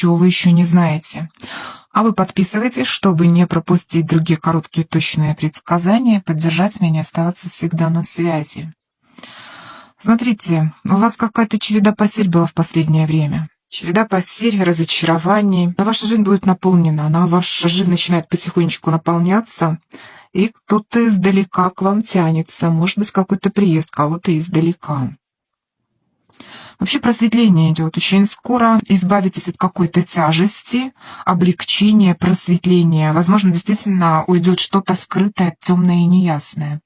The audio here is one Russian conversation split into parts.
чего вы еще не знаете. А вы подписывайтесь, чтобы не пропустить другие короткие точные предсказания, поддержать меня и оставаться всегда на связи. Смотрите, у вас какая-то череда потерь была в последнее время. Череда потерь, разочарований. Но ваша жизнь будет наполнена, ваша жизнь начинает потихонечку наполняться, и кто-то издалека к вам тянется. Может быть, какой-то приезд кого-то издалека. Вообще просветление идет. Очень скоро избавитесь от какой-то тяжести, облегчения, просветления. Возможно, действительно уйдет что-то скрытое, темное и неясное.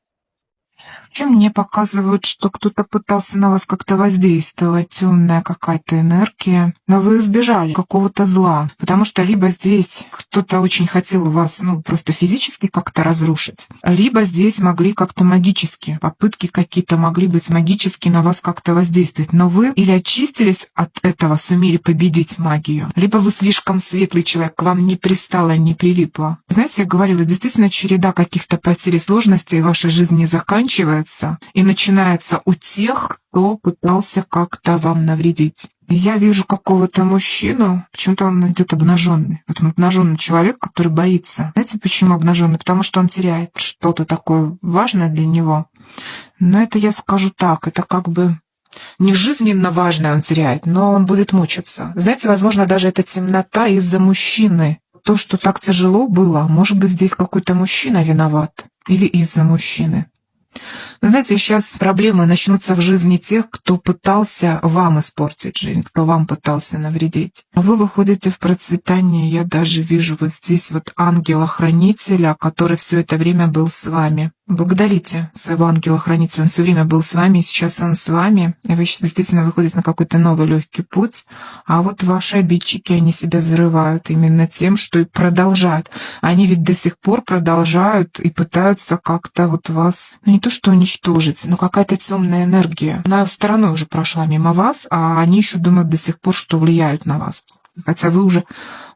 Чем мне показывают, что кто-то пытался на вас как-то воздействовать, темная какая-то энергия, но вы избежали какого-то зла, потому что либо здесь кто-то очень хотел вас, просто физически как-то разрушить, либо здесь могли как-то магически, попытки какие-то могли быть магически на вас как-то воздействовать, но вы или очистились от этого, сумели победить магию, либо вы слишком светлый человек, к вам не пристало, не прилипло. Знаете, я говорила, действительно череда каких-то потерь и сложностей в вашей жизни заканчивается и начинается у тех, кто пытался как-то вам навредить. Я вижу какого-то мужчину, почему-то он идет обнаженный. Вот обнаженный человек, который боится. Знаете, почему обнаженный? Потому что он теряет что-то такое важное для него. Но это я скажу так, это как бы не жизненно важное он теряет, но он будет мучиться. Знаете, возможно, даже это темнота из-за мужчины. То, что так тяжело было, может быть, здесь какой-то мужчина виноват. Или из-за мужчины. Вы знаете, сейчас проблемы начнутся в жизни тех, кто пытался вам испортить жизнь, кто вам пытался навредить. А вы выходите в процветание. Я даже вижу вот здесь вот ангела-хранителя, который все это время был с вами. Благодарите своего ангела-хранителя, он все время был с вами, и сейчас он с вами, и вы сейчас действительно выходите на какой-то новый легкий путь, а вот ваши обидчики, они себя зарывают именно тем, что и продолжают. Они ведь до сих пор продолжают и пытаются как-то вот вас, не то что уничтожить, но какая-то темная энергия, она стороной уже прошла мимо вас, а они еще думают до сих пор, что влияют на вас. Хотя вы уже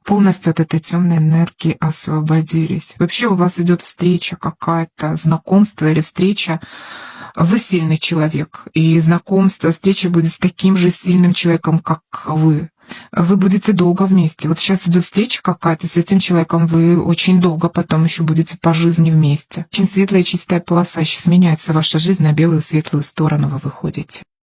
полностью от этой темной энергии освободились. Вообще у вас идет встреча какая-то, знакомство или встреча. Вы сильный человек, и знакомство, встреча будет с таким же сильным человеком, как вы. Вы будете долго вместе. Вот сейчас идет встреча какая-то с этим человеком, вы очень долго потом еще будете по жизни вместе. Очень светлая, чистая полоса. Сейчас меняется ваша жизнь на белую светлую сторону, вы выходите.